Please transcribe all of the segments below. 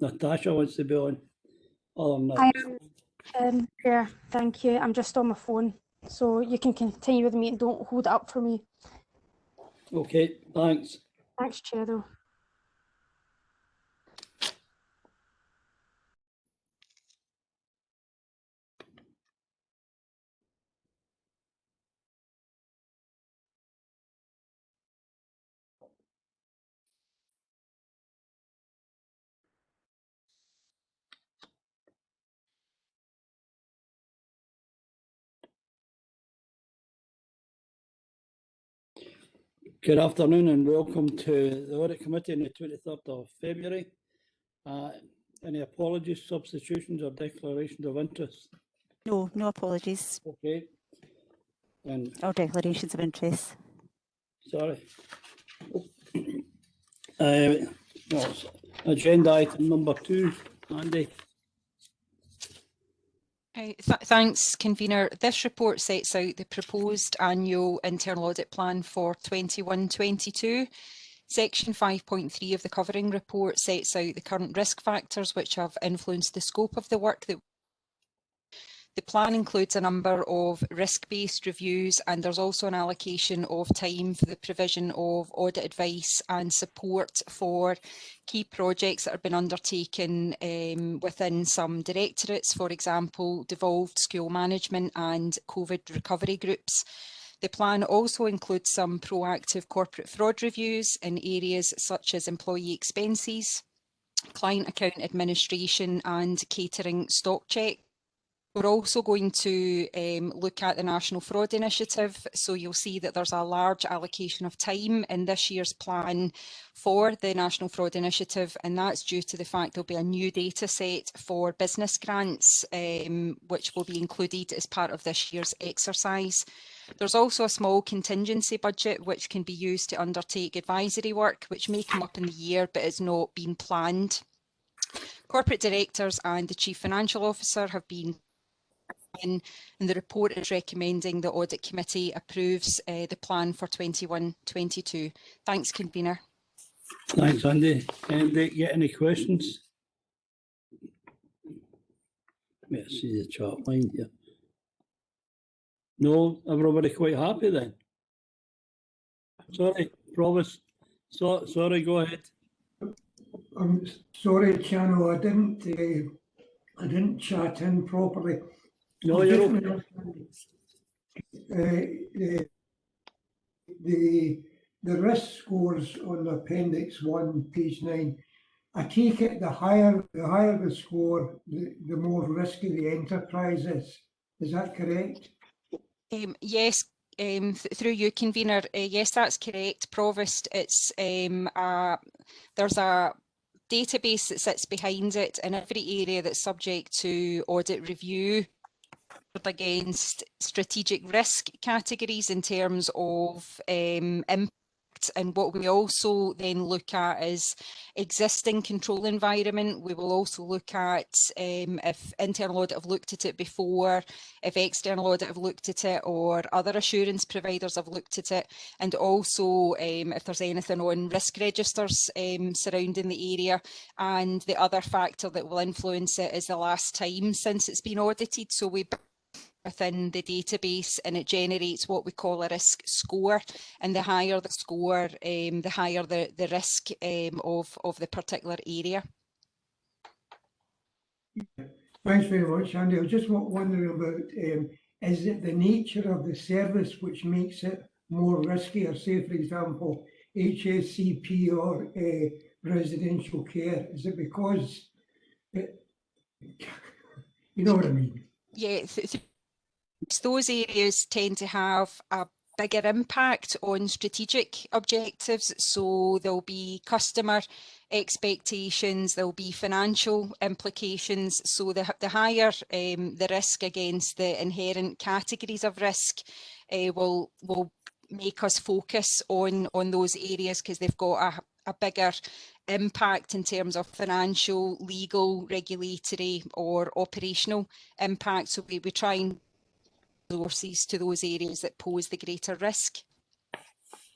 Natasha wants to be on. Other than that. I am, Chair, thank you. I'm just on my phone, so you can continue with the meeting. Don't hold it up for me. Okay, thanks. Thanks, Chair, though. Good afternoon and welcome to the Audit Committee on the 23rd of February. Any apologies, substitutions or declarations of interest? No, no apologies. Okay. And Or declarations of interest. sorry. Well, agenda item number 2, Andy. Thanks, Convener. This report sets out the proposed annual internal audit plan for 21-22. Section 5.3 of the covering report sets out the current risk factors which have influenced the scope of the work that the plan includes a number of risk-based reviews, and there's also an allocation of time for the provision of audit advice and support for key projects that have been undertaken within some directorates, for example, devolved school management and COVID recovery groups. The plan also includes some proactive corporate fraud reviews in areas such as employee expenses, client account administration and catering stock check. We're also going to look at the National Fraud Initiative, so you'll see that there's a large allocation of time in this year's plan for the National Fraud Initiative, and that's due to the fact there'll be a new data set for business grants, which will be included as part of this year's exercise. There's also a small contingency budget which can be used to undertake advisory work, which may come up in the year but is not being planned. Corporate directors and the Chief Financial Officer have been and the report is recommending the Audit Committee approves the plan for 21-22. Thanks, Convener. Thanks, Andy. Andy, get any questions? Let's see the chart line here. No, everybody quite happy then? Sorry, Provost. Sorry, go ahead. I'm sorry, Channel. I didn't chat in properly. No, you're okay. The risk scores on Appendix 1, page 9. I take it the higher the score, the more risky the enterprise is. Is that correct? Yes, through you, Convener. Yes, that's correct, Provost. It's there's a database that sits behind it, and every area that's subject to audit review against strategic risk categories in terms of impact. And what we also then look at is existing control environment. We will also look at if internal audit have looked at it before, if external audit have looked at it, or other assurance providers have looked at it, and also if there's anything on risk registers surrounding the area. And the other factor that will influence it is the last time since it's been audited. So we within the database, and it generates what we call a risk score, and the higher the score, the higher the risk of the particular area. Thanks very much, Andy. I was just wondering about, is it the nature of the service which makes it more risky? Or say, for example, HSCP or residential care? Is it because, you know what I mean? Yeah, those areas tend to have a bigger impact on strategic objectives. So there'll be customer expectations, there'll be financial implications. So the higher the risk against the inherent categories of risk will make us focus on those areas, because they've got a bigger impact in terms of financial, legal, regulatory or operational impact. So we try and resources to those areas that pose the greater risk.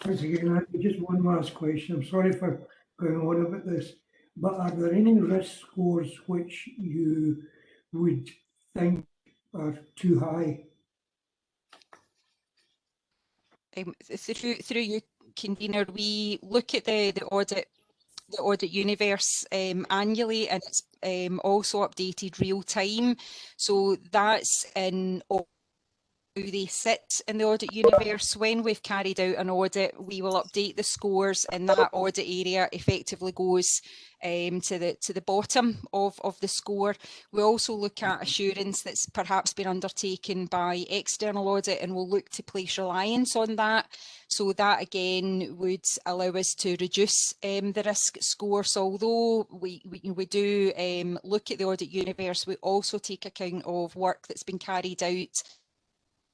Once again, just one last question. I'm sorry for going on about this. but are there any risk scores which you would think are too high? Through you, convener, we look at the audit universe annually, and it's also updated real time. So that's in how they sit in the audit universe. When we've carried out an audit, we will update the scores, and that audit area effectively goes to the bottom of the score. We also look at assurance that's perhaps been undertaken by external audit, and we'll look to place reliance on that. So that again would allow us to reduce the risk score. So although we do look at the audit universe, we also take account of work that's been carried out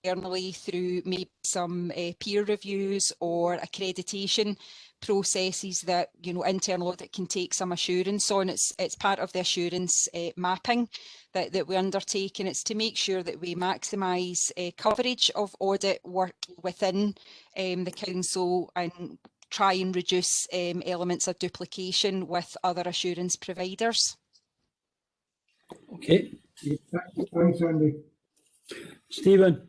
internally through maybe some peer reviews or accreditation processes that internal audit can take some assurance on. It's part of the assurance mapping that we undertake, and it's to make sure that we maximise coverage of audit work within the council and try and reduce elements of duplication with other assurance providers. Okay, Thanks, Andy. Stephen.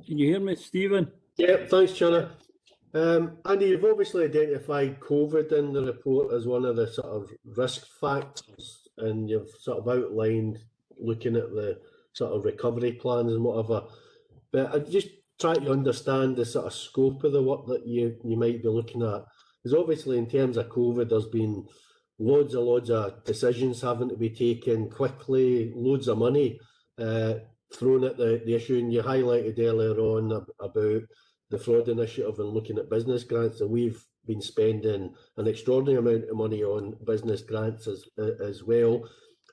Can you hear me, Stephen? Yeah, thanks, Chair. Andy, you've obviously identified COVID in the report as one of the sort of risk factors, and you've sort of outlined looking at the sort of recovery plans and whatever. But I just try to understand the sort of scope of the work that you might be looking at. Because obviously in terms of COVID, there's been loads of decisions having to be taken quickly, loads of money thrown at the issue, and you highlighted earlier on about the fraud initiative and looking at business grants, and we've been spending an extraordinary amount of money on business grants as well.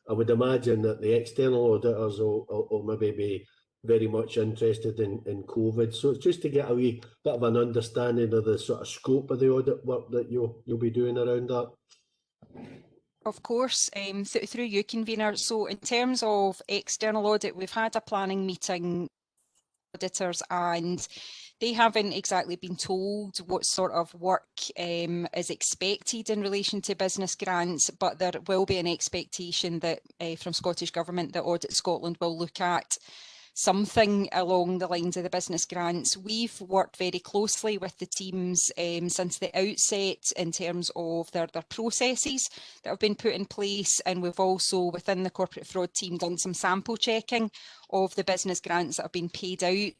I would imagine that the external auditors will maybe be very much interested in COVID. So it's just to get a wee bit of an understanding of the sort of scope of the audit work that you'll be doing around that. Of course, through you, convener. So in terms of external audit, we've had a planning meeting with auditors, and they haven't exactly been told what sort of work is expected in relation to business grants, but there will be an expectation that from Scottish Government that Audit Scotland will look at something along the lines of the business grants. We've worked very closely with the teams since the outset in terms of their processes that have been put in place, and we've also within the corporate fraud team done some sample checking of the business grants that have been paid out.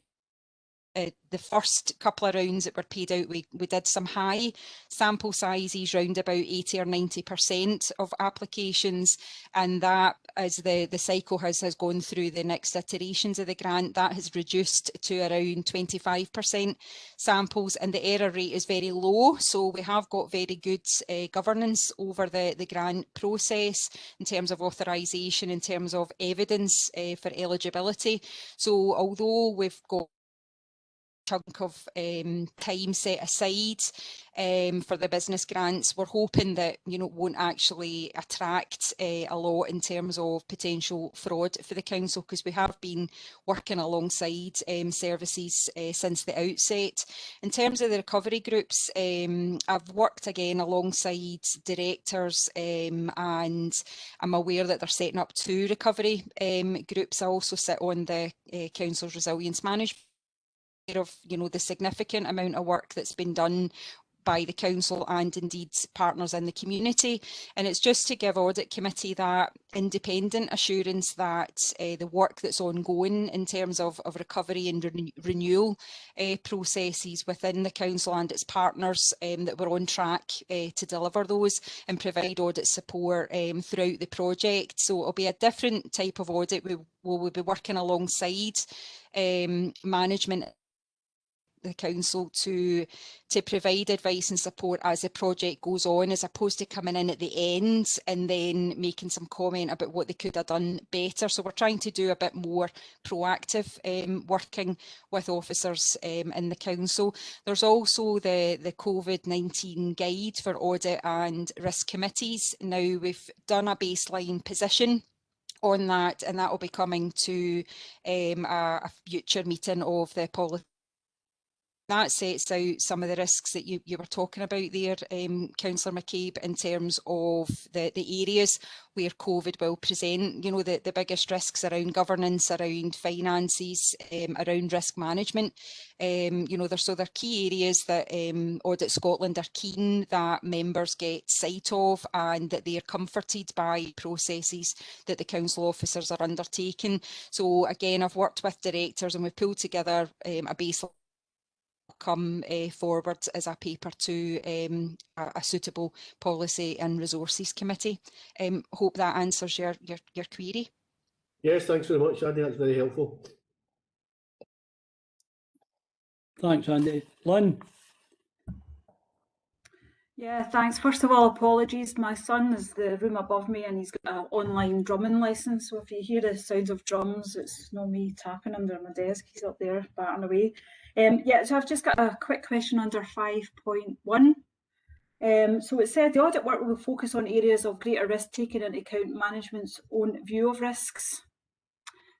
The first couple of rounds that were paid out, we did some high sample sizes, round about 80 or 90% of applications, and that, as the cycle has gone through the next iterations of the grant, that has reduced to around 25% samples, and the error rate is very low. So we have got very good governance over the grant process in terms of authorisation, in terms of evidence for eligibility. So although we've got chunk of time set aside for the business grants, we're hoping that won't actually attract a lot in terms of potential fraud for the council, because we have been working alongside services since the outset. In terms of the recovery groups, I've worked again alongside directors, and I'm aware that they're setting up 2 recovery groups. I also sit on the council's resilience management of the significant amount of work that's been done by the council and indeed partners in the community, and it's just to give Audit Committee that independent assurance that the work that's ongoing in terms of recovery and renewal processes within the council and its partners, that we're on track to deliver those and provide audit support throughout the project. So it'll be a different type of audit. We will be working alongside management, the council, to provide advice and support as the project goes on, as opposed to coming in at the end and then making some comment about what they could have done better. So we're trying to do a bit more proactive working with officers in the council. There's also the COVID-19 guide for audit and risk committees. Now we've done a baseline position on that, and that will be coming to a future meeting of the policy that sets out some of the risks that you were talking about there, Councillor McCabe, in terms of the areas where COVID will present, you know, the biggest risks around governance, around finances, around risk management. You know, they're key areas that Audit Scotland are keen that members get sight of and that they are comforted by processes that the council officers are undertaking. So again, I've worked with directors and we've pulled together a baseline come forward as a paper to a suitable policy and resources committee. Hope that answers your query. Yes, thanks very much, Andy. That's very helpful. Thanks, Andy. Lynn? Yeah, thanks. First of all, apologies. My son is the room above me and he's got an online drumming lesson. So if you hear the sounds of drums, it's not me tapping under my desk. He's up there batting away. Yeah, so I've just got a quick question under 5.1. So it said the audit work will focus on areas of greater risk taking into account management's own view of risks.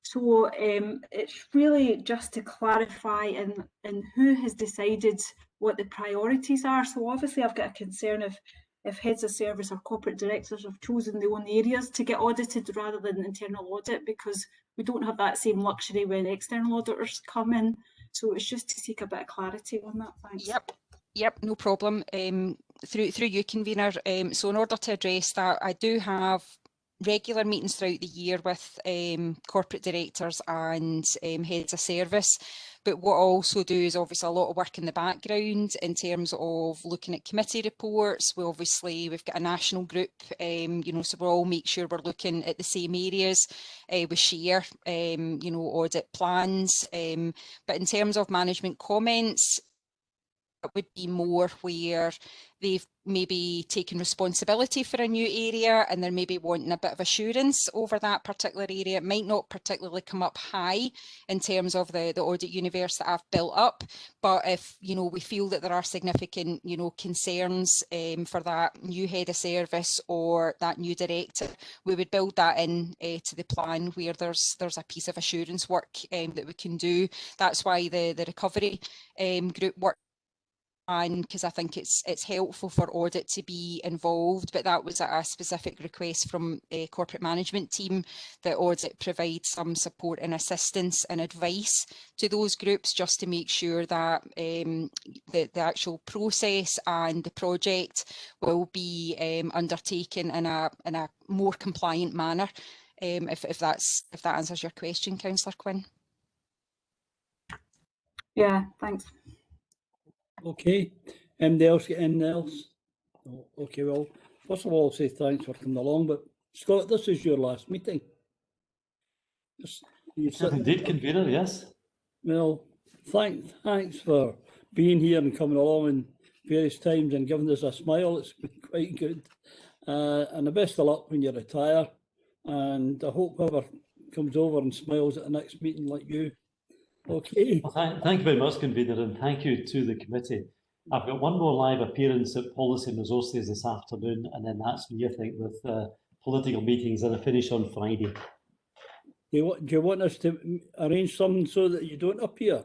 So it's really just to clarify in who has decided what the priorities are. So obviously I've got a concern if heads of service or corporate directors have chosen their own areas to get audited rather than internal audit, because we don't have that same luxury when external auditors come in. So it's just to seek a bit of clarity on that. Thanks. Yep, no problem. Through you, convener. So in order to address that, I do have regular meetings throughout the year with corporate directors and heads of service. But what I also do is obviously a lot of work in the background in terms of looking at committee reports. We've got a national group, you know, so we'll all make sure we're looking at the same areas. We share, you know, audit plans. But in terms of management comments, it would be more where they've maybe taken responsibility for a new area and they're maybe wanting a bit of assurance over that particular area. It might not particularly come up high in terms of the audit universe that I've built up, but if, you know, we feel that there are significant, you know, concerns for that new head of service or that new director, we would build that in to the plan where there's a piece of assurance work that we can do. That's why the recovery group work, and because I think it's helpful for audit to be involved, but that was a specific request from a corporate management team that audit provide some support and assistance and advice to those groups just to make sure that the actual process and the project will be undertaken in a more compliant manner. If that answers your question, Councillor Quinn. Yeah, thanks. Okay. Anybody else get anything else? Oh, okay, well, first of all, I'll say thanks for coming along, but Scott, this is your last meeting. Indeed, convener, yes. Well, thanks for being here and coming along in various times and giving us a smile. It's been quite good. And the best of luck when you retire. And I hope whoever comes over and smiles at the next meeting like you. Okay. Well, thank you very much, convener, and thank you to the committee. I've got one more live appearance at Policy and Resources this afternoon, and then that's me, I think, with political meetings, and I finish on Friday. Do you want us to arrange something so that you don't appear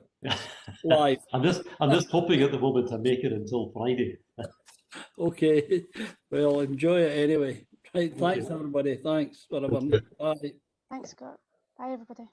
live? I'm just hoping at the moment to make it until Friday. Okay. Well, enjoy it anyway. Right. Thanks, everybody. Thanks for everyone. Bye. Thanks, Scott. Bye, everybody.